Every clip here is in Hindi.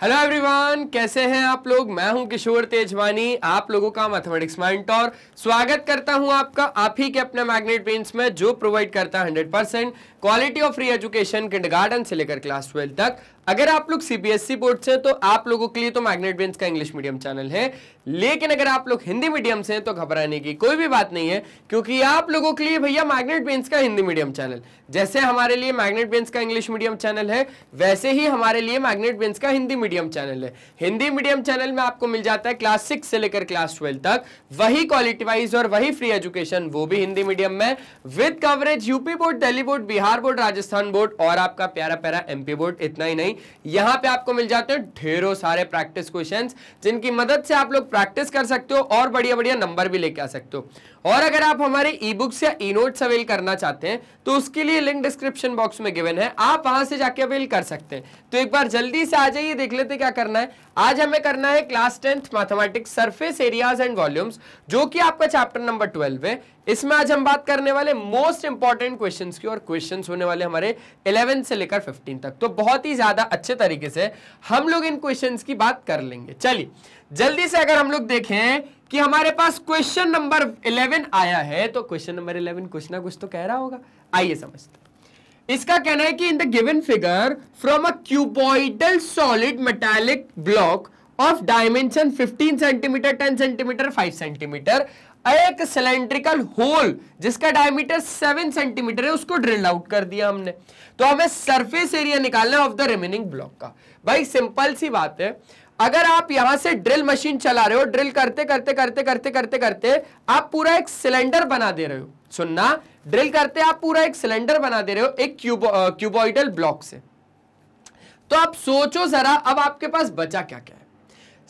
हेलो एवरीवन, कैसे हैं आप लोग। मैं हूं किशोर तेजवानी, आप लोगों का मैथमेटिक्स मेंटर। स्वागत करता हूं आपका आप ही के अपने मैग्नेट ब्रेन्स में, जो प्रोवाइड करता है 100% quality of free education kindergarten से लेकर क्लास 12 तक। अगर आप लोग सीबीएसई बोर्ड से तो आप लोगों के लिए तो मैग्नेट ब्रेन्स का इंग्लिश मीडियम चैनल है, लेकिन अगर आप लोग हिंदी मीडियम से हैं तो घबराने की कोई भी बात नहीं है, क्योंकि आप लोगों के लिए भैया मैग्नेट ब्रेन्स का हिंदी मीडियम चैनल जैसे हमारे लिए मैग्नेट ब्रेन्स का इंग्लिश मीडियम चैनल है, वैसे ही हमारे लिए मैग्नेट ब्रेन्स का हिंदी मीडियम चैनल है। हिंदी मीडियम चैनल में आपको मिल जाता है क्लास 6 से लेकर क्लास 12 तक वही क्वालिटी वाइज और वही फ्री एजुकेशन, वो भी हिंदी मीडियम में, with coverage UP board, Delhi board, Bihar board, Rajasthan board और आपका प्यारा प्यारा एमपी बोर्ड। इतना ही नहीं, यहाँ पे आपको मिल जाते हैं ढेरों सारे प्रैक्टिस क्वेश्चंस, जिनकी मदद से आप लोग प्रैक्टिस कर सकते हो और बढ़िया बढ़िया नंबर भी लेके आ सकते हो। और अगर आप हमारे ई बुक्स या ई नोट्स अवेल करना चाहते हैं तो उसके लिए लिंक डिस्क्रिप्शन बॉक्स में गिवन है, आप वहां से जाके अवेल कर सकते हैं। तो एक बार जल्दी से आ जाइए, देख लेते क्या करना है। आज हमें करना है class 10th mathematics surface areas and volumes, जो कि आपका चैप्टर नंबर 12 है। इसमें आज हम बात करने वाले मोस्ट इंपॉर्टेंट क्वेश्चंस की, और क्वेश्चंस होने वाले हमारे 11 से लेकर 15 तक। तो बहुत ही ज्यादा अच्छे तरीके से हम लोग इन क्वेश्चंस की बात कर लेंगे। चलिए जल्दी से अगर हम लोग देखें कि हमारे पास क्वेश्चन नंबर 11 आया है, तो क्वेश्चन नंबर 11 कुछ ना कुछ तो कह रहा होगा। आइए समझते हैं। इसका कहना है कि in the given figure from a cuboidal solid metallic block of dimension 15 centimetre, 10 centimetre, 5 centimetre, एक सिलेंड्रिकल होल जिसका डायमीटर 7 सेंटीमीटर है, उसको ड्रिल आउट कर दिया हमने। तो हमें सरफेस एरिया निकालना है ऑफ द रिमेनिंग ब्लॉक का। भाई सिंपल सी बात है, अगर आप यहां से ड्रिल मशीन चला रहे हो, ड्रिल करते करते करते करते करते करते आप पूरा एक सिलेंडर बना दे रहे हो। सुनना, ड्रिल करते आप पूरा एक सिलेंडर बना दे रहे हो एक क्यूबॉइडल ब्लॉक से। तो आप सोचो जरा, अब आपके पास बचा क्या क्या है।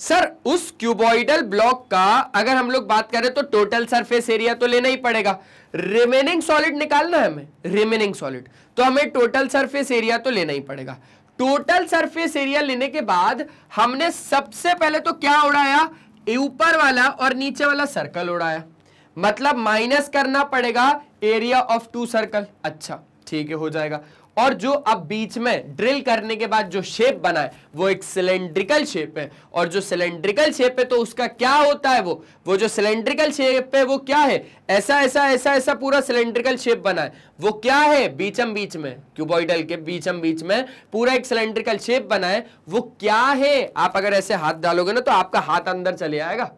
सर उस क्यूबॉइडल ब्लॉक का अगर हम लोग बात करें तो टोटल सरफेस एरिया तो लेना ही पड़ेगा। रिमेनिंग सॉलिड निकालना है हमें, रिमेनिंग सॉलिड, तो हमें टोटल सरफेस एरिया तो लेना ही पड़ेगा। टोटल सरफेस एरिया लेने के बाद हमने सबसे पहले तो क्या उड़ाया, ऊपर वाला और नीचे वाला सर्कल उड़ाया, मतलब माइनस करना पड़ेगा एरिया ऑफ 2 सर्कल। अच्छा ठीक है, हो जाएगा। और जो अब बीच में ड्रिल करने के बाद जो शेप बना है वो एक सिलेंड्रिकल शेप है, और जो सिलेंड्रिकल शेप है तो उसका क्या होता है, वो जो सिलेंड्रिकल शेप है वो क्या है, ऐसा ऐसा ऐसा ऐसा पूरा सिलेंड्रिकल शेप बना है, वो क्या है, बीचम बीच में, क्यूबॉइडल के बीचम बीच में पूरा एक सिलेंड्रिकल शेप बना है, वो क्या है। आप अगर ऐसे हाथ डालोगे ना तो आपका हाथ अंदर चले आएगा,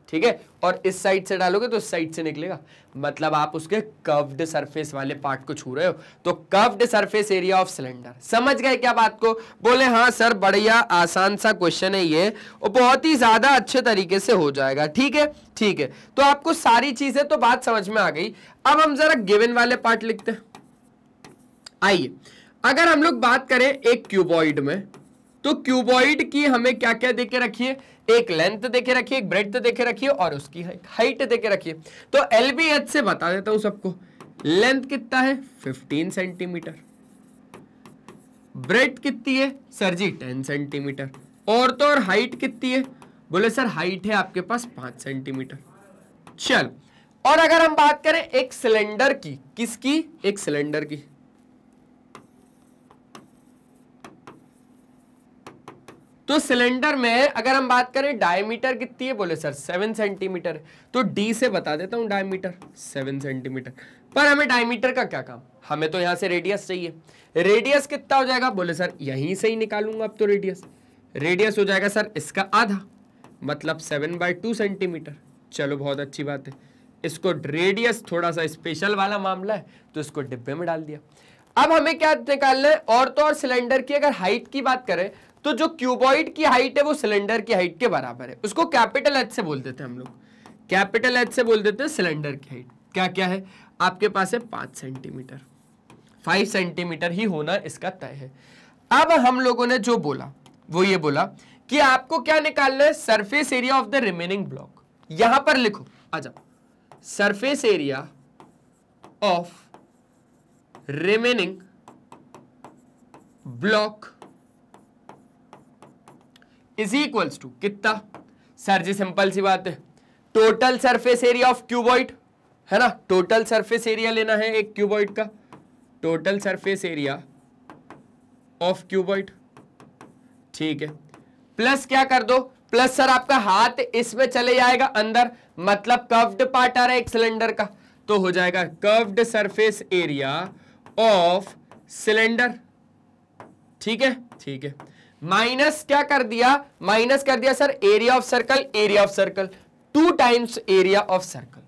ठीक है, और इस साइड से डालोगे तो इस साइड से निकलेगा, मतलब आप उसके कर्व्ड सरफेस वाले पार्ट को छू रहे हो। तो curved surface area of cylinder, समझ गए क्या बात को। बोले हाँ सर, बढ़िया आसान सा क्वेश्चन है ये, और बहुत ही ज्यादा अच्छे तरीके से हो जाएगा। ठीक है ठीक है, तो आपको सारी चीजें तो बात समझ में आ गई। अब हम जरा गिवन वाले पार्ट लिखते हैं। आइए, अगर हम लोग बात करें एक क्यूबॉइड में, तो क्यूबॉइड की हमें क्या क्या देके रखिए, एक लेंथ देके रखिए, एक ब्रेड्थ देके रखिए और उसकी हाइट देके रखिए। तो एलबीएच से बता देता हूं सबको, लेंथ कितना है 15 सेंटीमीटर, ब्रेड्थ कितनी है सर जी 10 सेंटीमीटर, और तो और हाइट कितनी है, बोले सर हाइट है आपके पास 5 सेंटीमीटर। चल, और अगर हम बात करें एक सिलेंडर की, किसकी, एक सिलेंडर की, तो सिलेंडर में अगर हम बात करें डायमीटर कितनी है, बोले सर 7 सेंटीमीटर, तो डी से बता देता हूं डायमीटर 7 सेंटीमीटर। पर हमें डायमीटर का क्या काम, हमें तो यहां से रेडियस चाहिए। रेडियस कितना हो जाएगा, बोले सर यहीं से ही निकालूंगा अब तो रेडियस हो जाएगा सर इसका आधा, मतलब 7/2 सेंटीमीटर। चलो बहुत अच्छी बात है, इसको रेडियस थोड़ा सा स्पेशल वाला मामला है तो इसको डिब्बे में डाल दिया। अब हमें क्या निकालना है, और तो और सिलेंडर की अगर हाइट की बात करें तो जो क्यूबॉइड की हाइट है वो सिलेंडर की हाइट के बराबर है, उसको कैपिटल एच से बोल देते हैं हम लोग, कैपिटल एच से बोल देते हैं सिलेंडर की हाइट। क्या क्या है आपके पास है 5 सेंटीमीटर, 5 सेंटीमीटर ही होना इसका तय है। अब हम लोगों ने जो बोला वो ये बोला कि आपको क्या निकालना है, surface area of the remaining block. यहां पर लिखो, आ जाओ, surface area of remaining block is equals to कितना, सर जी सिंपल सी बात है, total surface area of cuboid है ना, टोटल सरफेस एरिया लेना है एक क्यूबॉइड का, total surface area of cuboid, ठीक है, प्लस क्या कर दो, प्लस सर आपका हाथ इसमें चले जाएगा अंदर, मतलब कर्व्ड पार्ट आ रहा है एक सिलेंडर का, तो हो जाएगा curved surface area of cylinder. ठीक है, ठीक है। माइनस क्या कर दिया, माइनस कर दिया sir area of circle, area of circle 2 times area of circle,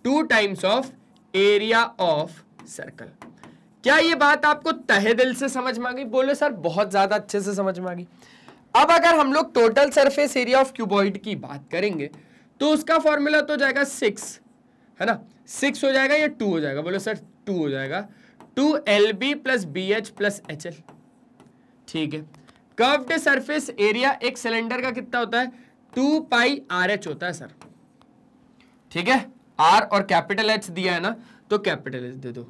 2 times of area of circle. क्या ये बात आपको तहे दिल से समझ में आ गई? बोले सर बहुत ज्यादा अच्छे से समझ में आ गई। अब अगर हम लोग total surface area of cuboid की बात करेंगे तो उसका फॉर्मूला तो जाएगा 6, है ना, 6 हो जाएगा या 2 हो जाएगा? बोलो सर 2 हो जाएगा, 2LB + BH + HL। ठीक है, कर्व्ड सरफेस एरिया एक सिलेंडर का कितना होता है? 2πRH होता है सर। ठीक है, R और कैपिटल H दिया है ना, तो कैपिटल H दे दो,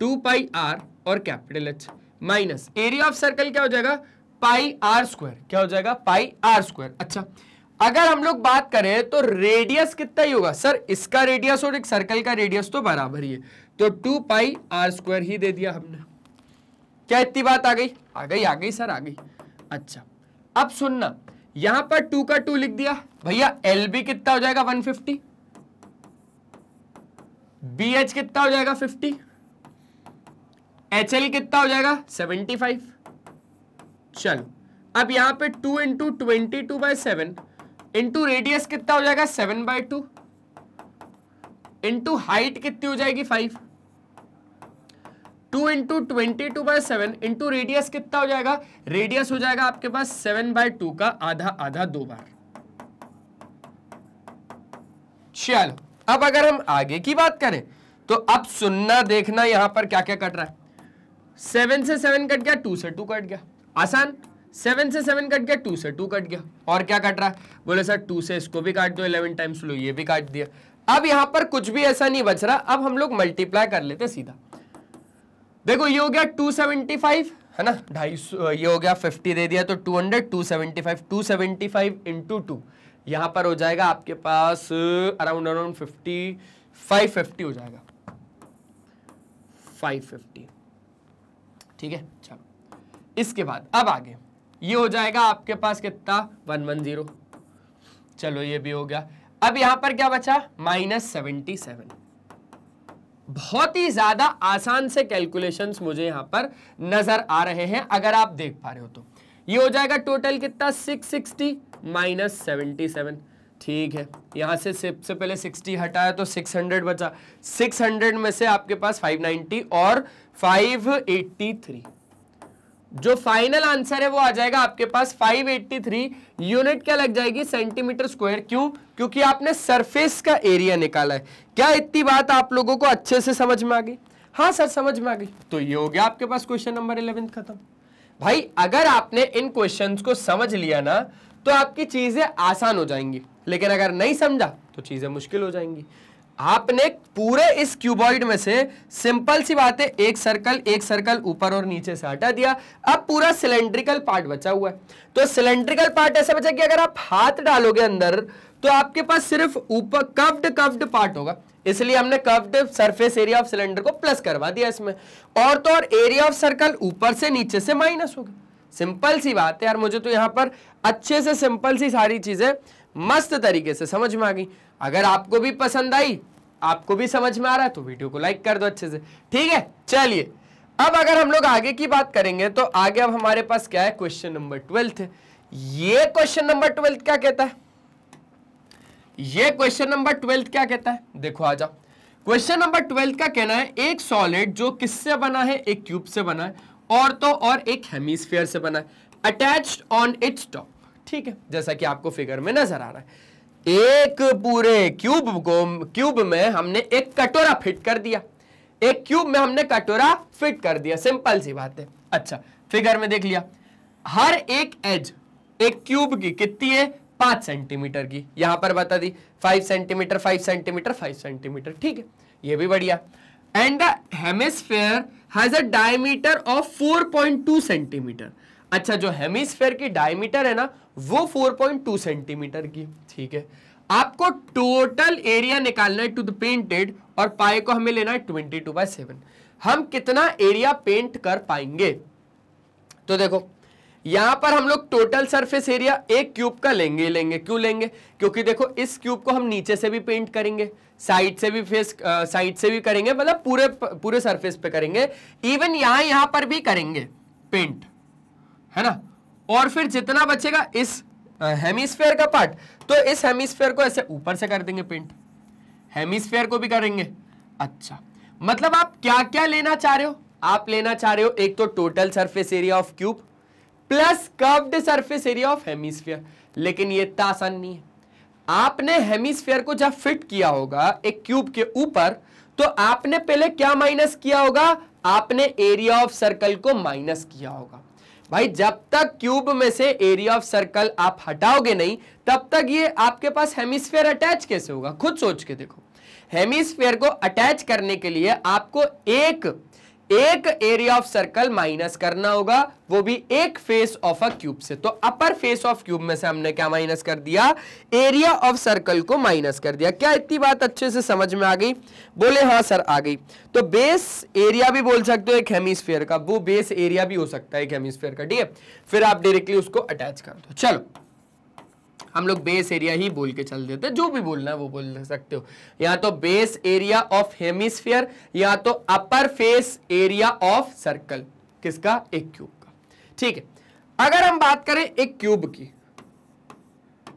2πR और capital H minus area of circle क्या हो जाएगा? πr²। क्या हो जाएगा? πr²। अच्छा, अगर हम लोग बात करें तो रेडियस कितना ही होगा सर? इसका रेडियस और एक सर्कल का रेडियस तो बराबर ही है, तो 2πr² ही दे दिया हमने। क्या इतनी बात आ गई? आ गई, आ गई सर, आ गई। अच्छा, अब सुनना, यहां पर 2 का 2 लिख दिया भैया, LB कितना हो जाएगा? 150, BH कितना हो जाएगा? 50, HL कितना हो जाएगा? 75। चलो, अब यहां पे 2 × 22/7 इंटू रेडियस कितना हो जाएगा? 7/2 इंटू हाइट कितनी हो जाएगी? 5। 2 × 22/7 इंटू रेडियस कितना हो जाएगा? रेडियस हो जाएगा आपके पास 7/2 का आधा आधा 2 बार। चलो, अब अगर हम आगे की बात करें तो अब सुनना देखना यहां पर क्या क्या कट रहा है। 7 से 7 कट गया, 2 से 2 कट गया, आसान। 7 से 7 कट गया, 2 से 2 कट गया, और क्या कट रहा है? बोले सर 2 से इसको भी काट दो 11 टाइम्स, लो ये भी काट दिया। अब यहां पर कुछ भी ऐसा नहीं बच रहा, अब हम लोग मल्टीप्लाई कर लेते सीधा। देखो ये हो गया 275, है ना, 250, ये हो गया 50 दे दिया तो 200, 275, 275 × 2 यहां पर हो जाएगा आपके पास अराउंड 50, 550 हो जाएगा, 550। ठीक है, चलो इसके बाद अब आगे ये हो जाएगा आपके पास कितना? 110। चलो ये भी हो गया। अब यहां पर क्या बचा? -77। बहुत ही ज्यादा आसान से कैलकुलेशंस मुझे यहां पर नजर आ रहे हैं, अगर आप देख पा रहे हो तो। ये हो जाएगा टोटल कितना? 660 - 77। ठीक है, यहां से सबसे पहले 60 हटाया तो 600 बचा, 600 में से आपके पास 590 और 583। जो फाइनल आंसर है वो आ जाएगा आपके पास 583 यूनिट। क्या लग जाएगी? Centimetre square. क्यों? क्योंकि आपने सरफेस का एरिया निकाला है। क्या इतनी बात आप लोगों को अच्छे से समझ में आ गई? हाँ सर समझ में आ गई। तो ये हो गया आपके पास क्वेश्चन नंबर 11 खत्म। भाई अगर आपने इन क्वेश्चंस को समझ लिया ना तो आपकी चीजें आसान हो जाएंगी, लेकिन अगर नहीं समझा तो चीजें मुश्किल हो जाएंगी। आपने पूरे इस क्यूबॉइड में से सिंपल सी बात है, एक सर्कल ऊपर और नीचे से हटा दिया, अब पूरा सिलेंड्रिकल पार्ट बचा हुआ है। तो सिलेंड्रिकल पार्ट ऐसा बचा कि अगर आप हाथ डालोगे अंदर तो आपके पास सिर्फ ऊपर कर्व्ड पार्ट होगा, इसलिए हमने curved surface area of cylinder को प्लस करवा दिया इसमें, और तो और एरिया ऑफ सर्कल ऊपर से नीचे से माइनस होगा। सिंपल सी बात है यार, मुझे तो यहां पर अच्छे से सिंपल सी सारी चीजें मस्त तरीके से समझ में आ गई। अगर आपको भी पसंद आई, आपको भी समझ में आ रहा है तो वीडियो को लाइक कर दो अच्छे से, ठीक है। चलिए अब अगर हम लोग आगे की बात करेंगे तो आगे अब हमारे पास क्या है? क्वेश्चन नंबर 12 है। ये क्वेश्चन नंबर 12 क्या कहता है? ये क्वेश्चन नंबर 12 क्या कहता है? देखो आ जाओ। क्वेश्चन नंबर 12 का कहना है एक सॉलिड जो किससे बना है? एक क्यूब से बना है, और तो और एक हेमिस्फीयर से बना है, अटैच्ड ऑन इट्स टॉप। ठीक है, जैसा कि आपको फिगर में नजर आ रहा है। एक पूरे क्यूब में हमने एक कटोरा फिट कर दिया, एक क्यूब में हमने कटोरा फिट कर दिया, सिंपल सी बात है। अच्छा, फिगर में देख लिया, हर एक एज एक क्यूब की कितनी है? 5 सेंटीमीटर की। यहां पर बता दी 5 सेंटीमीटर 5 सेंटीमीटर 5 सेंटीमीटर। ठीक है, ये भी बढ़िया। And the hemisphere has a diameter of 4.2 centimetre. अच्छा, जो हेमिस्फीयर की डायमीटर है ना वो 4.2 सेंटीमीटर की। ठीक है, आपको टोटल एरिया निकालना है टू द पेंटेड, और पाई को हमें लेना है 22/7। हम कितना एरिया पेंट कर पाएंगे? तो देखो यहां पर हम लोग टोटल सरफेस एरिया एक क्यूब का लेंगे ही लेंगे। क्यों लेंगे? क्योंकि देखो इस क्यूब को हम नीचे से भी पेंट करेंगे, साइड से भी साइड से भी करेंगे, मतलब पूरे सरफेस पे करेंगे, इवन यहां पर भी करेंगे पेंट, है ना। और फिर जितना बचेगा इस हेमिस्फेयर का पार्ट, तो इस हेमिस्फेयर को ऐसे ऊपर से कर देंगे पेंट, हेमिस्फेयर को भी करेंगे। अच्छा, मतलब आप क्या क्या लेना चाह रहे हो? आप लेना चाह रहे हो एक तो total surface area of cube plus curved surface area of hemisphere, लेकिन ये इतना आसान नहीं है। आपने हेमिस्फेयर को जब फिट किया होगा एक क्यूब के ऊपर, तो आपने पहले क्या माइनस किया होगा? आपने एरिया ऑफ सर्कल को माइनस किया होगा। भाई जब तक क्यूब में से एरिया ऑफ सर्कल आप हटाओगे नहीं, तब तक ये आपके पास हेमिस्फेयर अटैच कैसे होगा? खुद सोच के देखो। हेमिस्फेयर को अटैच करने के लिए आपको एक एरिया ऑफ सर्कल माइनस करना होगा, वो भी एक फेस ऑफ अ क्यूब से। तो अपर फेस ऑफ क्यूब में से हमने क्या माइनस कर दिया? एरिया ऑफ सर्कल को माइनस कर दिया। क्या इतनी बात अच्छे से समझ में आ गई? बोले हाँ सर आ गई। तो बेस एरिया भी बोल सकते हो एक हेमिस्फेयर का, वो बेस एरिया भी हो सकता है एक हेमिस्फेयर का, ठीक है। फिर आप डायरेक्टली उसको अटैच कर दो। चलो हम लोग बेस एरिया ही बोल के चल देते, जो भी बोलना है वो बोल सकते हो। या तो बेस एरिया ऑफ हेमिस्फीयर या तो अपर फेस एरिया ऑफ सर्कल, किसका? एक क्यूब का, ठीक है। अगर हम बात करें एक क्यूब की,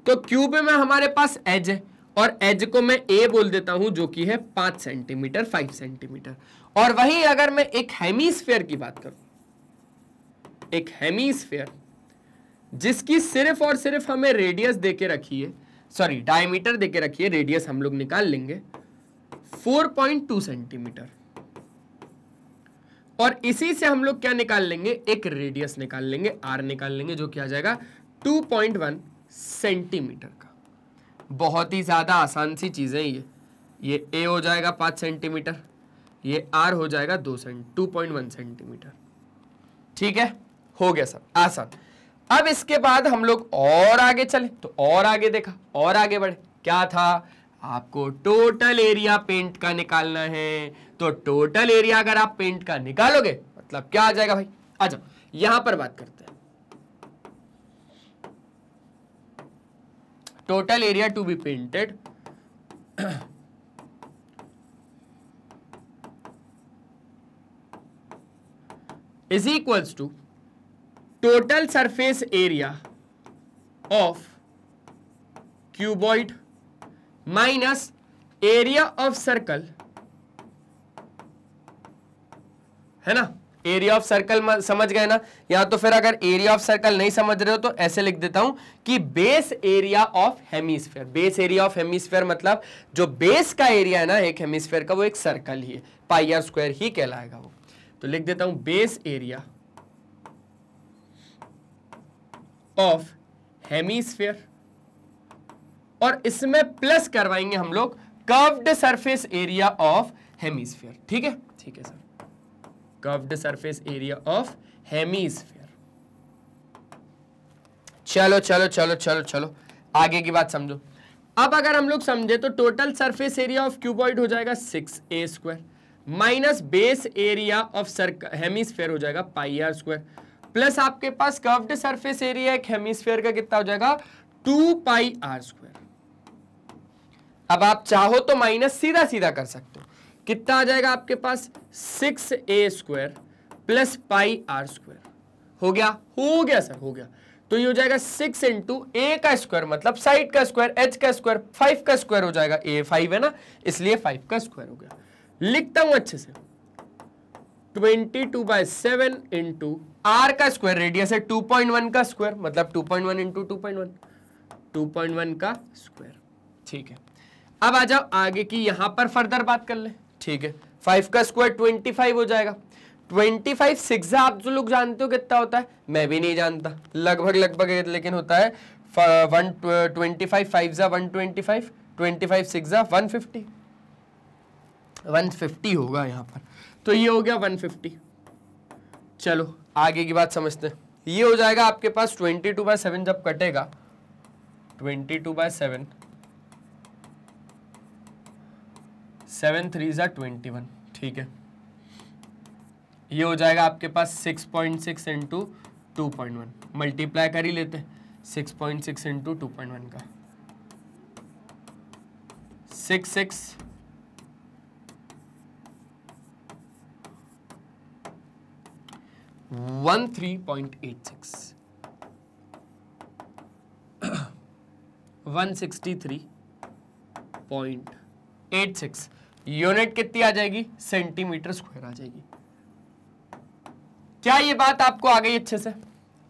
तो क्यूब में हमारे पास एज है, और एज को मैं ए बोल देता हूं जो कि है 5 सेंटीमीटर, 5 सेंटीमीटर। और वहीं अगर मैं एक हेमिस्फीयर की बात करूं, एक हेमिस्फीयर जिसकी सिर्फ और सिर्फ हमें रेडियस देके रखी है, सॉरी डायमीटर देके रखी है, रेडियस हम लोग निकाल लेंगे 4.2 सेंटीमीटर, और इसी से हम लोग क्या निकाल लेंगे? एक रेडियस निकाल लेंगे, आर निकाल लेंगे, जो क्या आ जाएगा 2.1 सेंटीमीटर का। बहुत ही ज्यादा आसान सी चीजें ये ए हो जाएगा 5 सेंटीमीटर, ये आर हो जाएगा 2.1 सेंटीमीटर, ठीक है। हो गया सब आसान। अब इसके बाद हम लोग और आगे चले, तो और आगे देखा, और आगे बढ़े, क्या था? आपको टोटल एरिया पेंट का निकालना है। तो टोटल एरिया अगर आप पेंट का निकालोगे, मतलब क्या आ जाएगा भाई? आ जाओ यहां पर बात करते हैं। Total area to be painted is equals to total surface area of cuboid minus area of circle, है ना। एरिया ऑफ सर्कल समझ गए ना? या तो फिर अगर एरिया ऑफ सर्कल नहीं समझ रहे हो तो ऐसे लिख देता हूं कि base area of hemisphere. Base area of hemisphere मतलब जो बेस का एरिया है ना एक हेमिस्फीयर का, वो एक सर्कल ही है, पाई आर स्क्वायर ही कहलाएगा वो। तो लिख देता हूं बेस एरिया ऑफ हेमिस्फीयर, और इसमें प्लस करवाएंगे हम लोग curved surface area of hemisphere, ठीक है। ठीक है sir, curved surface area of hemisphere. चलो चलो चलो चलो चलो आगे की बात समझो। अब अगर हम लोग समझे तो total surface area of cuboid हो जाएगा 6a square minus base area of hemisphere हो जाएगा पाई आर स्क्वायर, प्लस आपके पास कर्व्ड सरफेस एरिया एक हेमिस्फीयर का कितना हो जाएगा 2 पाई आर स्क्वायर। अब आप चाहो तो माइनस सीधा सीधा कर सकते हो, कितना आ जाएगा आपके पास 6a square plus pi are square. हो गया सर, हो गया। तो ये हो जाएगा 6 इंटू ए का स्क्वायर मतलब साइड का स्क्वायर, एच का स्क्वायर 5 का स्क्वायर हो जाएगा, ए 5 है ना इसलिए 5 का स्क्वायर हो गया। लिखता हूं अच्छे से 22/7 इंटू आर का स्क्वायर, रेडियस है 2.1 का स्क्वायर मतलब 2.1 इंटू 2.1 का स्क्वायर, ठीक है। अब आ जाओ आगे की, यहां पर फर्दर बात कर ले, ठीक है। 5 का स्क्वायर 25 हो जाएगा। 25 6 आप जो लोग जानते हो कितना होता है? मैं भी नहीं जानता, लगभग लेकिन होता है 125 5 125 25 6 150 150 होगा यहाँ पर, तो ये हो गया 150। चलो आगे की बात समझते हैं। ये हो जाएगा आपके पास 22/7 जब कटेगा 22/7 7 3 21, ठीक है। ये हो जाएगा आपके पास 6.6 इंटू 2.1 मल्टीप्लाई कर ही लेते हैं 6.6 इंटू 2.1 का 66 13.86 163.86 यूनिट कितनी आ जाएगी? सेंटीमीटर स्क्वायर आ जाएगी। क्या ये बात आपको आ गई अच्छे से?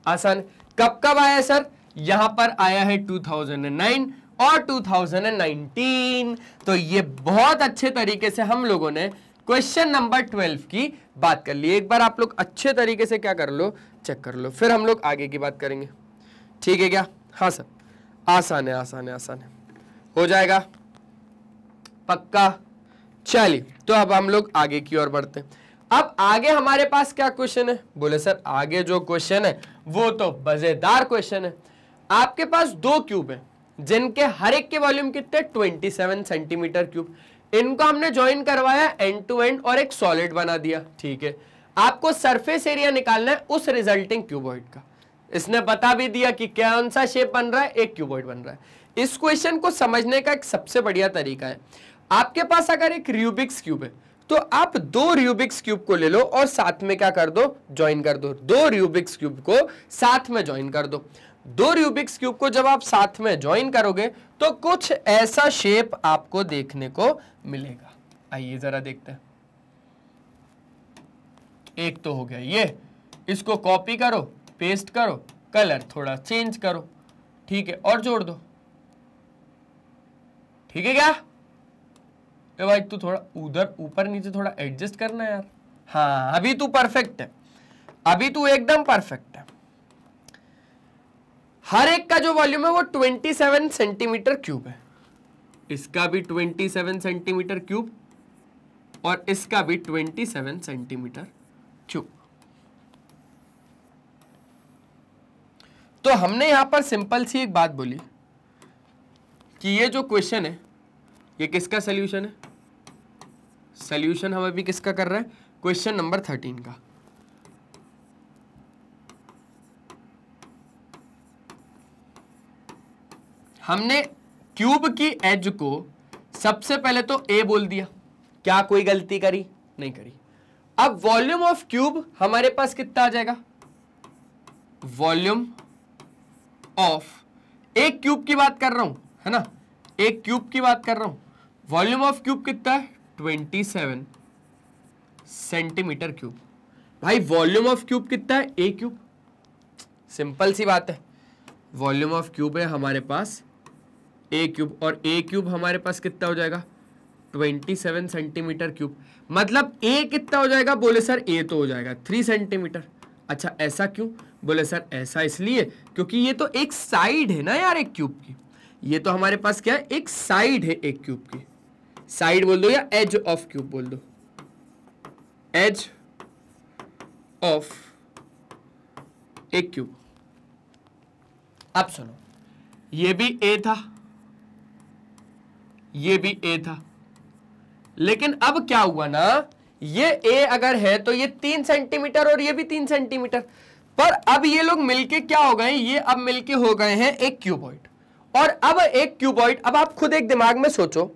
आसान। कब कब आया सर? यहां पर आया है 2009 और 2019। तो ये बहुत अच्छे तरीके से हम लोगों ने क्वेश्चन नंबर 12 की बात कर ली। एक बार आप लोग अच्छे तरीके से क्या कर लो, चेक कर लो, फिर हम लोग आगे की बात करेंगे। ठीक है क्या? हाँ सर, आसान है, आसान है, आसान है, हो जाएगा पक्का। चलिए, तो अब हम लोग आगे की ओर बढ़ते हैं। अब आगे हमारे पास क्या क्वेश्चन है? बोले सर आगे जो क्वेश्चन है वो तो मजेदार क्वेश्चन है। आपके पास दो क्यूब है जिनके हर एक के वॉल्यूम कितने? 27 सेंटीमीटर क्यूब। इनको हमने ज्वाइन करवाया एंड टू एंड और एक सॉलिड बना दिया। ठीक है, आपको सरफेस एरिया निकालना है उस रिजल्टिंग क्यूबॉइड का। इसने बता भी दिया कि कौन सा शेप बन रहा है, एक क्यूबॉइड बन रहा है। इस क्वेश्चन को समझने का एक सबसे बढ़िया तरीका है, आपके पास अगर एक रूबिक्स क्यूब है तो आप दो रूबिक्स क्यूब को ले लो और साथ में क्या कर दो? ज्वाइन कर दो। दो रूबिक्स क्यूब को साथ में ज्वाइन कर दो। दो रूबिक्स क्यूब को जब आप साथ में ज्वाइन करोगे तो कुछ ऐसा शेप आपको देखने को मिलेगा। आइए जरा देखते हैं। एक तो हो गया ये, इसको कॉपी करो, पेस्ट करो, कलर थोड़ा चेंज करो, ठीक है, और जोड़ दो। ठीक है क्या? ए भाई तू थोड़ा उधर ऊपर नीचे थोड़ा एडजस्ट करना यार। हाँ, अभी तू परफेक्ट है, अभी तू एकदम परफेक्ट है। हर एक का जो वॉल्यूम है वो 27 सेंटीमीटर क्यूब है। इसका भी 27 सेंटीमीटर क्यूब और इसका भी 27 सेंटीमीटर क्यूब। तो हमने यहां पर सिंपल सी एक बात बोली कि ये जो क्वेश्चन है ये किसका सॉल्यूशन है? सॉल्यूशन हम अभी किसका कर रहे हैं? क्वेश्चन नंबर 13 का। हमने क्यूब की एज को सबसे पहले तो ए बोल दिया। क्या कोई गलती करी? नहीं करी। अब वॉल्यूम ऑफ क्यूब हमारे पास कितना आ जाएगा? वॉल्यूम ऑफ, एक क्यूब की बात कर रहा हूं, है ना, एक क्यूब की बात कर रहा हूं। वॉल्यूम ऑफ क्यूब कितना है? 27 सेंटीमीटर क्यूब। भाई वॉल्यूम ऑफ क्यूब कितना है? ए क्यूब। सिंपल सी बात है, वॉल्यूम ऑफ क्यूब है हमारे पास ए क्यूब, और ए क्यूब हमारे पास कितना हो जाएगा? 27 सेंटीमीटर क्यूब। मतलब ए कितना हो जाएगा? बोले सर ए तो हो जाएगा 3 सेंटीमीटर। अच्छा ऐसा क्यों? बोले सर ऐसा इसलिए क्योंकि ये तो एक साइड है ना यार एक क्यूब की। ये तो हमारे पास क्या है? एक साइड है एक क्यूब की। साइड बोल दो या एज ऑफ क्यूब बोल दो, एज ऑफ एक क्यूब। अब सुनो, ये भी ए था, ये भी ए था, लेकिन अब क्या हुआ ना, ये ए अगर है तो ये 3 सेंटीमीटर और ये भी 3 सेंटीमीटर, पर अब ये लोग मिलके क्या हो गए? ये अब मिलके हो गए हैं एक क्यूबॉइड। और अब एक क्यूबॉइड, अब आप खुद एक दिमाग में सोचो,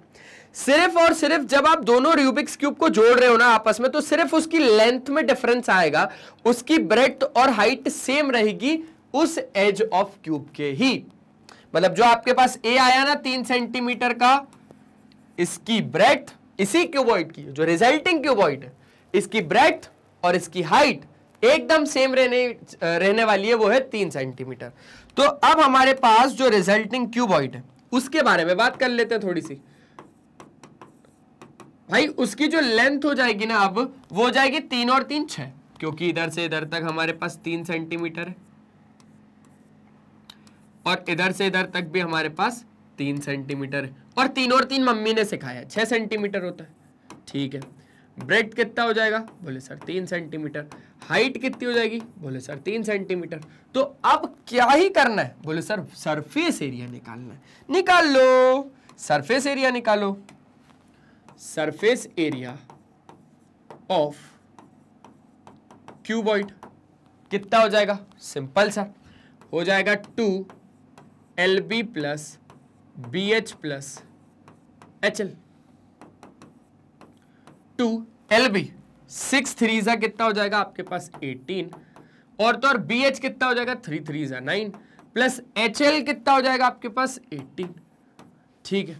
सिर्फ और सिर्फ जब आप दोनों रूबिक्स क्यूब को जोड़ रहे हो ना आपस में, तो सिर्फ उसकी लेंथ में डिफरेंस आएगा, उसकी ब्रेड्थ और हाइट सेम रहेगी उस एज ऑफ क्यूब के ही। मतलब जो आपके पास ए आया ना 3 सेंटीमीटर का, इसकी ब्रेड्थ इसी क्यूबॉइड की, जो रिजल्टिंग क्यूबॉइड है, इसकी ब्रेड्थ और इसकी हाइट एकदम सेम रहने वाली है, वो है 3 सेंटीमीटर। तो अब हमारे पास जो रिजल्टिंग क्यूबॉइड है उसके बारे में बात कर लेते हैं थोड़ी सी। भाई उसकी जो लेंथ हो जाएगी ना, अब वो हो जाएगी 3 और 3 6, क्योंकि इधर से इधर तक हमारे पास 3 सेंटीमीटर है और इधर से इधर तक भी हमारे पास 3 सेंटीमीटर है, और 3 और 3 मम्मी ने सिखाया 6 सेंटीमीटर होता है। ठीक है, ब्रेड कितना हो जाएगा? बोले सर 3 सेंटीमीटर। हाइट कितनी हो जाएगी? बोले सर 3 सेंटीमीटर। तो अब क्या ही करना है? बोले सर सरफेस एरिया निकालना है। निकाल लो, सरफेस एरिया निकालो। सरफेस एरिया ऑफ क्यूबॉइड कितना हो जाएगा, सिंपल सा हो जाएगा 2LB plus BH plus HL। 2LB 6 3 जा कितना हो जाएगा आपके पास 18, और तो और BH कितना हो जाएगा 3 3 जा 9, प्लस HL कितना हो जाएगा आपके पास 18। ठीक है,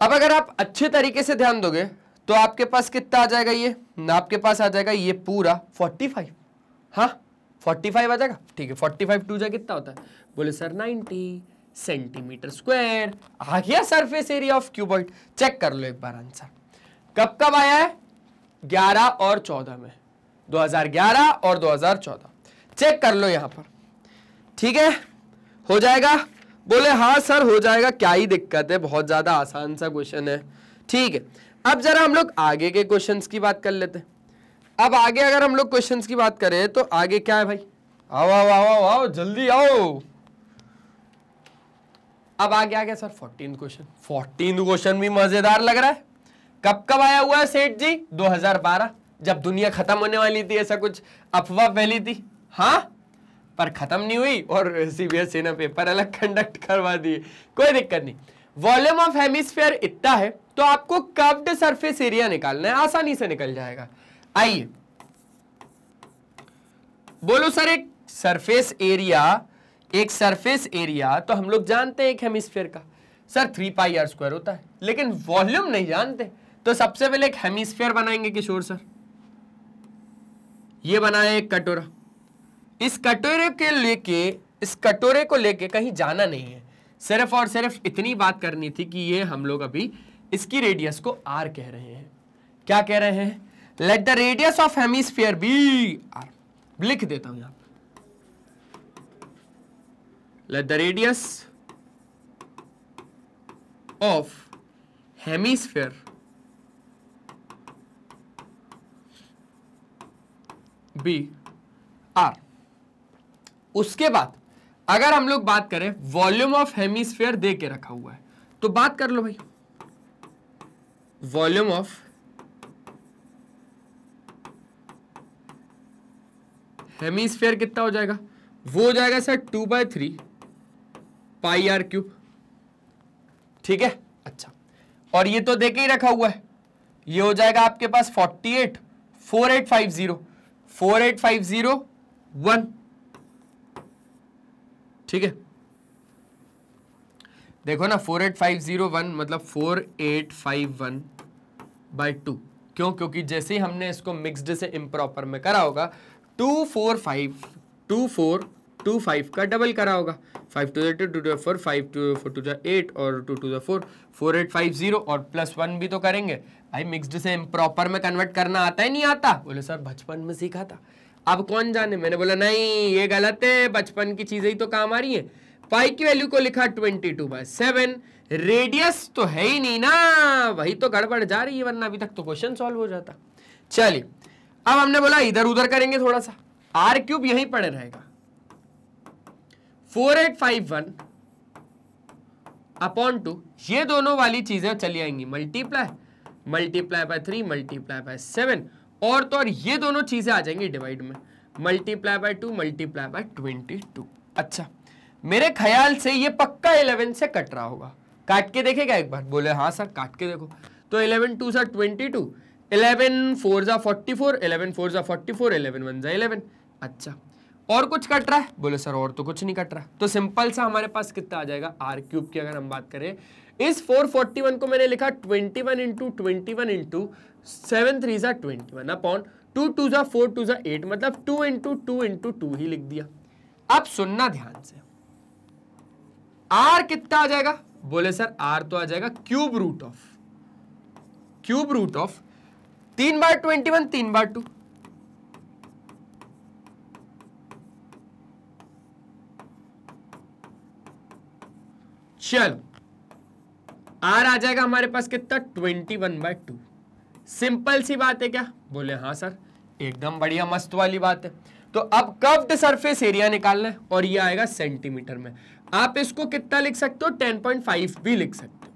अब अगर आप अच्छे तरीके से ध्यान दोगे तो आपके पास कितना आ जाएगा, ये आपके पास आ जाएगा ये पूरा 45। हाँ 45 आ जाएगा। ठीक है, 45 2 जा कितना होता है, बोले सर 90 सेंटीमीटर स्क्वायर। आ गया surface area of cuboid. Check कर लो एक बार आंसर कब कब आया है, 11 और 14 में, 2011 और 2014। चेक कर लो यहां पर। ठीक है, हो जाएगा, बोले हाँ सर हो जाएगा, क्या ही दिक्कत है, बहुत ज्यादा आसान सा क्वेश्चन है। ठीक है, अब जरा हम लोग आगे के क्वेश्चंस की बात कर लेते हैं। अब आगे अगर हम लोग क्वेश्चंस की बात करें तो आगे क्या है भाई, आओ आओ आओ आओ, आओ जल्दी आओ। अब आगे आ गया सर 14 क्वेश्चन। 14 क्वेश्चन भी मजेदार लग रहा है। कब कब आया हुआ है सेठ जी, 2012, जब दुनिया खत्म होने वाली थी, ऐसा कुछ अफवाह फैली थी। हाँ, पर खत्म नहीं हुई और CBSE ने पेपर अलग कंडक्ट करवा दिए, कोई दिक्कत नहीं। वॉल्यूम ऑफ हेमिस्फीयर इतना है तो आपको कर्व्ड सरफेस एरिया निकालना है, आसानी से निकल जाएगा। आइए बोलो सर, एक सरफेस एरिया तो हम लोग जानते हैं एक हेमिस्फीयर का सर 3πr² होता है, लेकिन वॉल्यूम नहीं जानते। तो सबसे पहले एक हेमिस्फीयर बनाएंगे किशोर सर। ये बनाया एक कटोरा, इस कटोरे को लेके कहीं जाना नहीं है, सिर्फ और सिर्फ इतनी बात करनी थी कि ये हम लोग अभी इसकी रेडियस को r कह रहे हैं। क्या कह रहे हैं, let the radius of hemisphere be r। लिख देता हूं यहां पर, let the radius of hemisphere be r। उसके बाद अगर हम लोग बात करें वॉल्यूम ऑफ हेमिस्फीयर दे के रखा हुआ है तो बात कर लो भाई, वॉल्यूम ऑफ हेमिस्फीयर कितना हो जाएगा, वो हो जाएगा सर 2/3πr³। ठीक है, अच्छा, और ये तो देके ही रखा हुआ है, ये हो जाएगा आपके पास 48,4850,1। ठीक है, देखो ना 48,501 मतलब 4851/2। क्यों, क्योंकि जैसे ही हमने इसको मिक्स्ड से इम्प्रॉपर में करा होगा 2425 का डबल करा होगा, 5 2 2 2 4 5 2 4 2 8 और 2 2 4 4850 और +1 भी तो करेंगे भाई। मिक्स्ड से इम्प्रॉपर में कन्वर्ट करना आता है नहीं आता, बोले सर बचपन में सीखा था। अब कौन जाने, मैंने बोला नहीं ये गलत है, बचपन की चीजें ही तो काम आ रही है। पाई की वैल्यू को लिखा 22/7, रेडियस तो है ही नहीं ना, वही तो गड़बड़ जा रही है, वरना अभी तक तो क्वेश्चन सॉल्व हो जाता। चलिए अब हमने बोला इधर उधर करेंगे थोड़ा सा, r³ यहीं पड़े रहेगा, 4851/2, ये दोनों वाली चीजें चली आएंगी, मल्टीप्लाई बाय 3 मल्टीप्लाई बाय 7, और तो और ये दोनों चीजें आ जाएंगी डिवाइड में, मल्टीप्लाई बाय 2 मल्टीप्लाई बाय 22। अच्छा, मेरे ख्याल से ये पक्का 11 से कट रहा होगा, काट के देखेगा एक बार, बोले हाँ सर काट के देखो। तो 11 2 22, 11 4 44, 11 4 44, 11 1 11। अच्छा, और कुछ कट रहा है, बोले सर और तो कुछ नहीं कट रहा। तो सिंपल सा हमारे पास कितना आ जाएगा, r³ की अगर हम बात करें, इस 441 को मैंने लिखा 21 इंटू 7 3 21 अपॉन 2 2 4 2 8, मतलब 2 इंटू 2 इंटू 2 ही लिख दिया। अब सुनना ध्यान से, r कितना आ जाएगा, बोले सर r तो आ जाएगा क्यूब रूट ऑफ 3/21 3/2। चलो r आ जाएगा हमारे पास कितना, 21/2। सिंपल सी बात है क्या, बोले हाँ सर एकदम बढ़िया मस्त वाली बात है। तो अब कर्व्ड सरफेस एरिया निकालना है और ये आएगा सेंटीमीटर में। आप इसको कितना लिख सकते हो, 10.5 भी लिख सकते हो,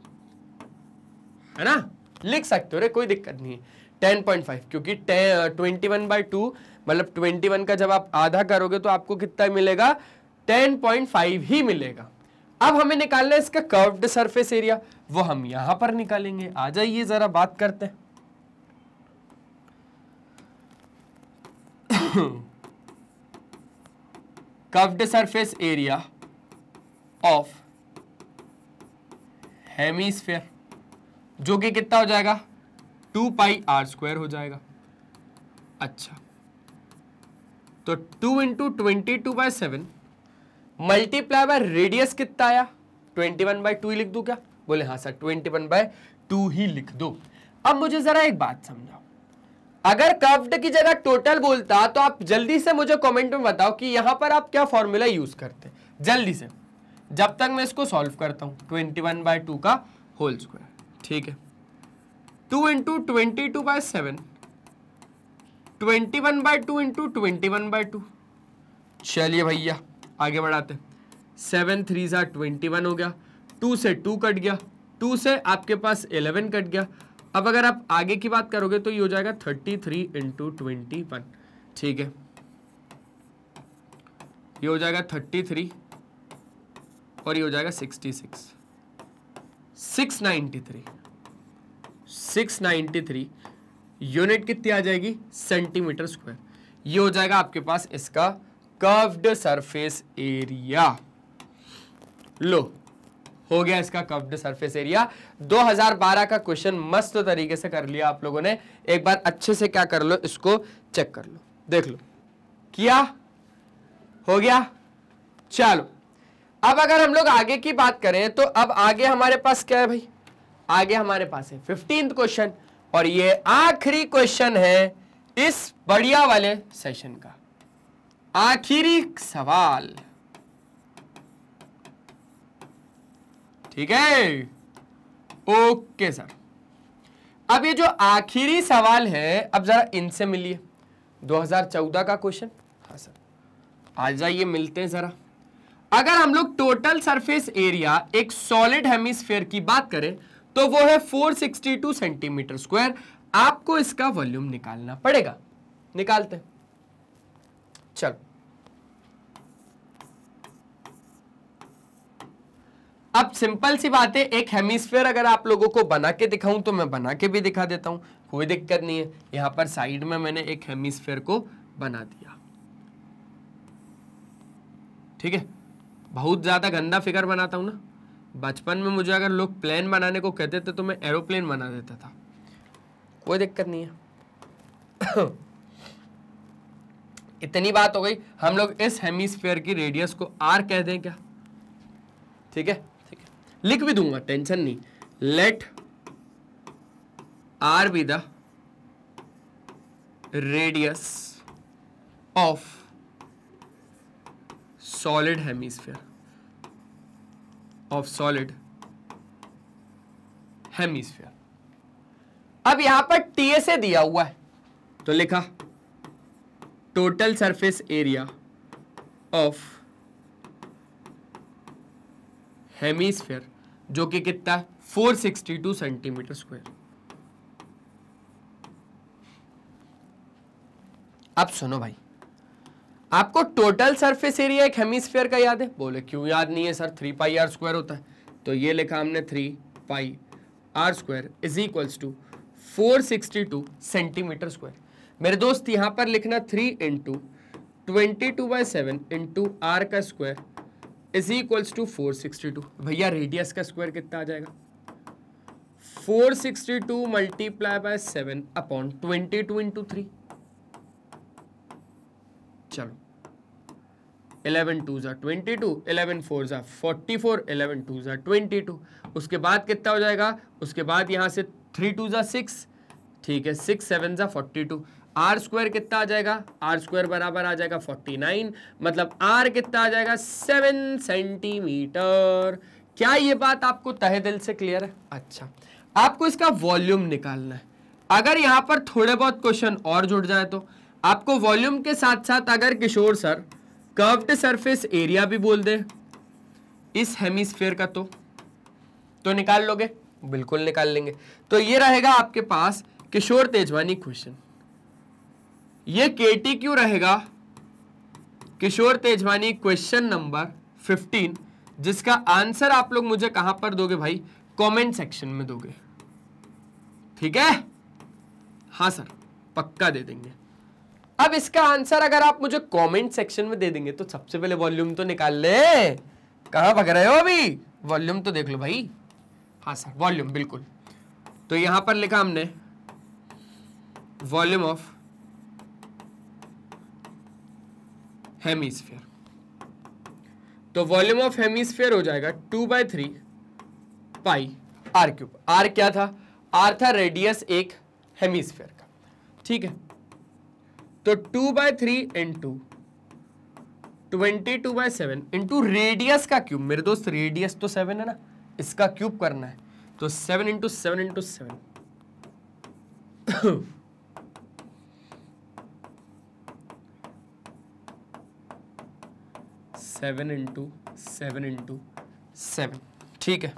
है ना, लिख सकते हो रे, कोई दिक्कत नहीं है 10.5, क्योंकि 21/2 मतलब 21 का जब आप आधा करोगे तो आपको कितना मिलेगा, 10.5 ही मिलेगा। अब हमें निकालना है इसका कर्व्ड सरफेस एरिया, वो हम यहां पर निकालेंगे। आ जाइए जरा बात करते हैं। Curved surface area of hemisphere, जो कि कितना हो जाएगा, 2 पाई आर स्क्वायर हो जाएगा। अच्छा, तो 2 इंटू 22/7 मल्टीप्लाई बाय रेडियस कितना आया, 21/2 ही लिख दूं क्या? बोले हाँ सर 21/2 ही लिख दो। अब मुझे जरा एक बात समझाओ, अगर कर्व्ड की जगह टोटल बोलता तो आप जल्दी से मुझे कमेंट में बताओ कि यहां पर आप क्या फॉर्मूला यूज करते, जल्दी से, जब तक मैं इसको सॉल्व करता हूं। 21/2 का होल स्क्वायर, ठीक है, 2 इंटू 22/7, 21/2 इंटू 21/2। चलिए भैया आगे बढ़ाते, 7 3 21 हो गया, 2 से 2 कट गया, 2 से आपके पास 11 कट गया। अब अगर आप आगे की बात करोगे तो ये हो जाएगा 33 इंटू 21, ठीक है, ये हो जाएगा 33 और ये हो जाएगा 66, 693 यूनिट कितनी आ जाएगी, सेंटीमीटर स्क्वायर। ये हो जाएगा आपके पास इसका कर्व्ड सरफेस एरिया। लो, हो गया इसका कर्व्ड सरफेस एरिया। 2012 का क्वेश्चन मस्त तरीके से कर लिया आप लोगों ने। एक बार अच्छे से क्या कर लो, इसको चेक कर लो, देख लो, किया, हो गया। चलो अब अगर हम लोग आगे की बात करें तो अब आगे हमारे पास क्या है भाई, आगे हमारे पास है 15th क्वेश्चन, और ये आखिरी क्वेश्चन है इस बढ़िया वाले सेशन का, आखिरी सवाल, ठीक है। ओके सर, अब ये जो आखिरी सवाल है, अब जरा इनसे मिलिए, 2014 का क्वेश्चन। हाँ सर, आ जाइए मिलते हैं जरा। अगर हम लोग टोटल सरफेस एरिया एक सॉलिड हेमिस्फीयर की बात करें तो वो है 462 सेंटीमीटर स्क्वायर। आपको इसका वॉल्यूम निकालना पड़ेगा, निकालते हैं। चलो अब सिंपल सी बात है, एक हेमिस्फीयर अगर आप लोगों को बना के दिखाऊं तो मैं बना के भी दिखा देता हूं, कोई दिक्कत नहीं है। यहां पर साइड में मैंने एक हेमिस्फीयर को बना दिया, ठीक है। बहुत ज्यादा गंदा फिगर बनाता हूं ना, बचपन में मुझे अगर लोग प्लेन बनाने को कहते थे तो मैं एरोप्लेन बना देता था, कोई दिक्कत नहीं है। इतनी बात हो गई। हम लोग इस हेमिस्फीयर की रेडियस को आर कह दें क्या, ठीक है, ठीक है, लिख भी दूंगा, टेंशन नहीं। Let R be the radius of solid hemisphere, of solid hemisphere. अब यहां पर टीएसए दिया हुआ है तो लिखा total surface area of hemisphere, जो कि कितना है 462 सेंटीमीटर स्क्वायर। अब सुनो भाई, आपको टोटल सरफेस एरिया एक हेमिस्फीयर का याद है? बोले क्यों याद नहीं है सर, 3 पाई आर स्क्वायर होता है। तो ये लिखा हमने 3 pi are square is equals to 462 centimetre square. मेरे दोस्त यहां पर लिखना 3 इंटू 22/7 इंटू आर का स्क्वायर इज इक्वल्स टू 462। भैया रेडियस का स्क्वायर कितना आ जाएगा, 462 मल्टीप्लाई बाय 7 अपॉन 22 इंटू 3। चलो 11 2 22, 11 4 44, 11 2 22। उसके बाद कितना हो जाएगा, उसके बाद यहां से 3 2 6, ठीक है, 6 7 42। आर स्क्वायर कितना आ जाएगा, आर स्क्वायर बराबर आ जाएगा 49, मतलब आर कितना आ जाएगा 7 सेंटीमीटर। क्या ये बात आपको तहे दिल से क्लियर है? अच्छा, आपको इसका वॉल्यूम निकालना है। अगर यहां पर थोड़े बहुत क्वेश्चन और जुड़ जाए तो आपको वॉल्यूम के साथ साथ अगर किशोर सर कर्व्ड सरफेस एरिया भी बोल दे इस हेमिस्फीयर का तो निकाल लोगे? बिल्कुल निकाल लेंगे। तो ये रहेगा आपके पास किशोर तेजवानी क्वेश्चन, ये KTQ रहेगा किशोर तेजवानी क्वेश्चन नंबर 15, जिसका आंसर आप लोग मुझे कहां पर दोगे भाई? कमेंट सेक्शन में दोगे, ठीक है? हाँ सर, पक्का दे देंगे। अब इसका आंसर अगर आप मुझे कमेंट सेक्शन में दे देंगे तो सबसे पहले वॉल्यूम तो निकाल ले, कहां भग रहे हो अभी? वॉल्यूम तो देख लो भाई। हाँ सर, वॉल्यूम बिल्कुल। तो यहां पर लिखा हमने वॉल्यूम ऑफ हेमीस्फीयर, तो वॉल्यूम ऑफ हेमीस्फीयर हो जाएगा 2/3 पाई आर क्यूब। आर क्या था? आर था रेडियस एक हेमीस्फीयर का, ठीक है? तो 2/3 इंटू 22/7 इंटू रेडियस का क्यूब। मेरे दोस्त रेडियस तो 7 है ना, इसका क्यूब करना है, तो 7 इंटू 7 इंटू 7 7 इंटू 7 इंटू 7, ठीक है?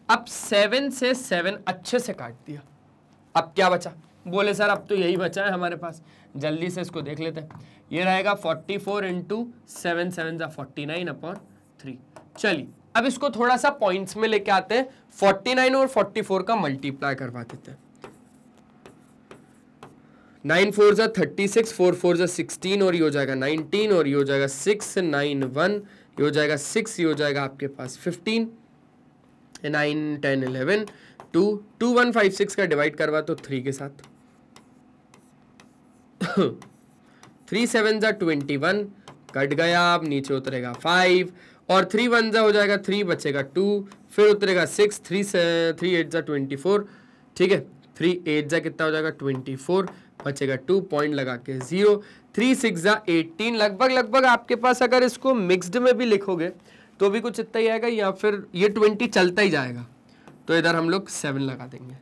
अब 7 से 7 अच्छे से काट दिया, अब क्या बचा? बोले सर अब तो यही बचा है हमारे पास, जल्दी से इसको देख लेते हैं। ये रहेगा 44 इंटू 7 7 जा 49/3। चलिए अब इसको थोड़ा सा पॉइंट्स में लेके आते हैं, 49 और 44 का मल्टीप्लाई करवा देते हैं। 9 4 जा 36, 4 4 जा 16 और ये हो जाएगा 19 और ये हो जाएगा 6 9 1, ये हो जाएगा 6, ये हो जाएगा आपके पास 15, 9 10 11 2 2 1 5 6 का डिवाइड करवा तो 3 के साथ 3 7 जा 21 कट गया, अब नीचे उतरेगा 5 और 3 1 जा हो जाएगा 3, बचेगा 2, फिर उतरेगा 6, 3 8 जा 24, ठीक है? 3 8 जा कितना हो जाएगा 24, बचेगा 2, पॉइंट लगा के 0, 3 6 जा 18। लगभग आपके पास अगर इसको मिक्स्ड में भी लिखोगे तो भी कुछ इतना ही आएगा, या फिर ये 20 चलता ही जाएगा, तो इधर हम लोग 7 लगा देंगे।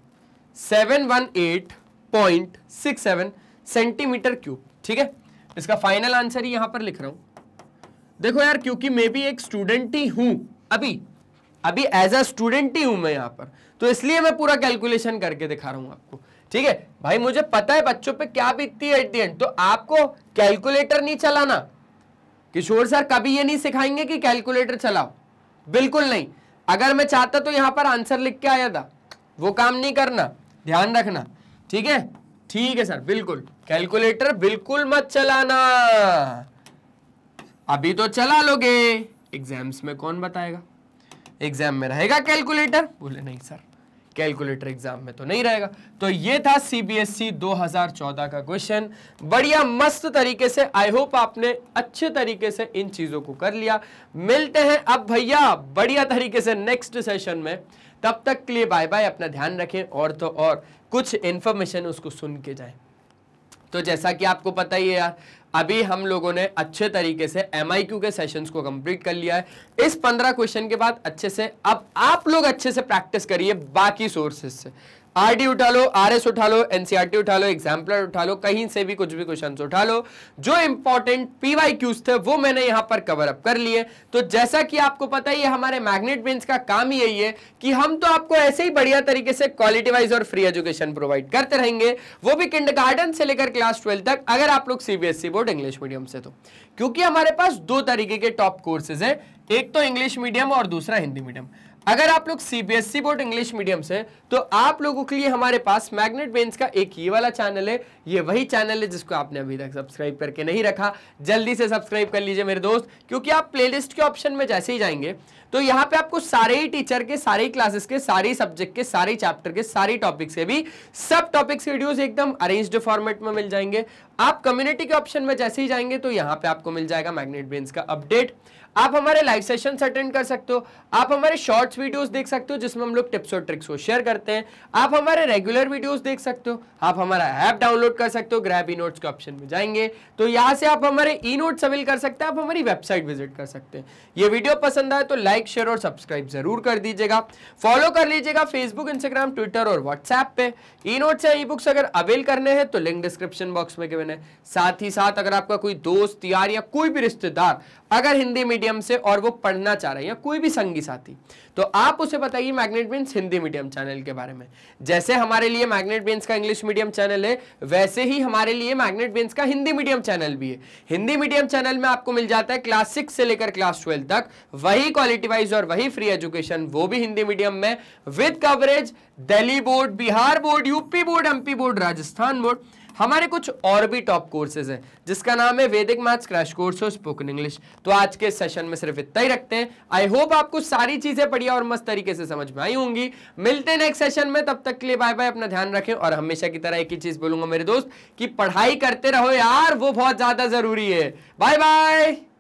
718.67 सेंटीमीटर क्यूब, ठीक है? इसका फाइनल आंसर ही यहां पर लिख रहा हूं। देखो यार, क्योंकि मैं भी एक स्टूडेंट ही हूं, अभी एज अ स्टूडेंट ही हूं मैं यहां पर, तो इसलिए मैं पूरा कैलकुलेशन करके दिखा रहा हूं आपको, ठीक है भाई? मुझे पता है बच्चों पे क्या बीतती है एट द एंड, तो आपको कैलकुलेटर नहीं चलाना। किशोर सर कभी ये नहीं सिखाएंगे कि कैलकुलेटर चलाओ, बिल्कुल नहीं। अगर मैं चाहता तो यहां पर आंसर लिख के आया था, वो काम नहीं करना, ध्यान रखना, ठीक है? ठीक है सर, बिल्कुल कैलकुलेटर बिल्कुल मत चलाना। अभी तो चला लोगे, एग्जाम्स में कौन बताएगा? एग्जाम में रहेगा कैलकुलेटर? बोले नहीं सर, कैलकुलेटर एग्जाम में तो नहीं रहेगा। तो ये था सीबीएसई 2014 का क्वेश्चन, बढ़िया मस्त तरीके से। आई होप आपने अच्छे तरीके से इन चीजों को कर लिया। मिलते हैं अब भैया बढ़िया तरीके से नेक्स्ट सेशन में, तब तक के लिए बाय बाय, अपना ध्यान रखें, और तो और कुछ इंफॉर्मेशन उसको सुन के जाएं। तो जैसा कि आपको पता ही है यार, अभी हम लोगों ने अच्छे तरीके से MIQ के सेशंस को कंप्लीट कर लिया है। इस 15 क्वेश्चन के बाद अच्छे से अब आप लोग अच्छे से प्रैक्टिस करिए बाकी सोर्सेज से। RD उठा लो, RS उठा लो, NCERT उठा लो, एग्जाम्पलर उठा लो, कहीं से भी कुछ भी क्वेश्चन उठा लो। जो इंपॉर्टेंट PYQs थे वो मैंने यहां पर कवर अप कर लिए। तो जैसा कि आपको पता ही है, हमारे मैग्नेट ब्रेन्स का काम ही यही है कि हम तो आपको ऐसे ही बढ़िया तरीके से क्वालिटी वाइज और फ्री एजुकेशन प्रोवाइड करते रहेंगे, वो भी किंडरगार्टन से लेकर क्लास 12 तक, अगर आप लोग CBSE बोर्ड इंग्लिश मीडियम से। तो क्योंकि हमारे पास 2 तरीके के टॉप कोर्सेज हैं, एक तो इंग्लिश मीडियम और दूसरा हिंदी मीडियम। अगर आप लोग CBSE बोर्ड इंग्लिश मीडियम से, तो आप लोगों के लिए हमारे पास मैग्नेट ब्रेन्स का एक ये वाला चैनल है। ये वही चैनल है जिसको आपने अभी तक सब्सक्राइब करके नहीं रखा, जल्दी से सब्सक्राइब कर लीजिए मेरे दोस्त, क्योंकि आप प्लेलिस्ट के ऑप्शन में जैसे ही जाएंगे तो यहाँ पे आपको सारे ही टीचर के, सारे क्लासेस के, सारे सब्जेक्ट के, सारे चैप्टर के, सारी टॉपिक्स के भी सब टॉपिक्स वीडियोस एकदम अरेंज्ड फॉर्मेट में मिल जाएंगे। आप कम्युनिटी के ऑप्शन में जैसे ही जाएंगे तो यहाँ पे आपको मिल जाएगा मैग्नेट ब्रेन्स का अपडेट। आप हमारे लाइव सेशन अटेंड कर सकते हो, आप हमारे शॉर्ट्स वीडियोस देख सकते हो जिसमें हम लोग टिप्स और ट्रिक्स को शेयर करते हैं, आप हमारे रेगुलर वीडियोस देख सकते हो, आप हमारा ऐप डाउनलोड कर सकते हो। ग्रैब ई नोट्स के ऑप्शन में जाएंगे तो यहाँ से आप हमारे ई नोट्स अवेल कर सकते हैं, आप हमारी वेबसाइट विजिट कर सकते हैं। ये वीडियो पसंद आए तो लाइक, शेयर और सब्सक्राइब जरूर कर दीजिएगा। फॉलो कर लीजिएगा फेसबुक, इंस्टाग्राम, ट्विटर और व्हाट्सएप पे। ई नोट्स या ई बुक्स अगर अवेल करने हैं तो लिंक डिस्क्रिप्शन बॉक्स में 7 है। साथ ही साथ अगर आपका कोई दोस्त यार या कोई भी रिश्तेदार अगर हिंदी मीडियम से और वो पढ़ना चाह रहा है या कोई भी संगी साथी, तो आप उसे बताइए magnet brains Hindi medium channel के बारे में। जैसे हमारे लिए मैग्नेट ब्रेन्स का इंग्लिश मीडियम चैनल है, वैसे ही हमारे लिए मैग्नेट ब्रेन्स का हिंदी मीडियम चैनल भी है। हिंदी मीडियम चैनल में आपको मिल जाता है क्लास 6 से लेकर क्लास 12 तक वही क्वालिटी वाइज और वही फ्री एजुकेशन, वो भी हिंदी मीडियम में, with coverage Delhi board, Bihar board, UP board, MP board, Rajasthan board. हमारे कुछ और भी टॉप कोर्सेज हैं जिसका नाम है वैदिक मैथ्स क्रैश कोर्स और स्पोकन इंग्लिश। तो आज के सेशन में सिर्फ इतना ही रखते हैं। आई होप आपको सारी चीजें बढ़िया और मस्त तरीके से समझ में आई होंगी। मिलते हैं नेक्स्ट सेशन में, तब तक के लिए बाय बाय, अपना ध्यान रखें। और हमेशा की तरह एक ही चीज बोलूंगा मेरे दोस्त कि पढ़ाई करते रहो यार, वो बहुत ज्यादा जरूरी है। Bye bye.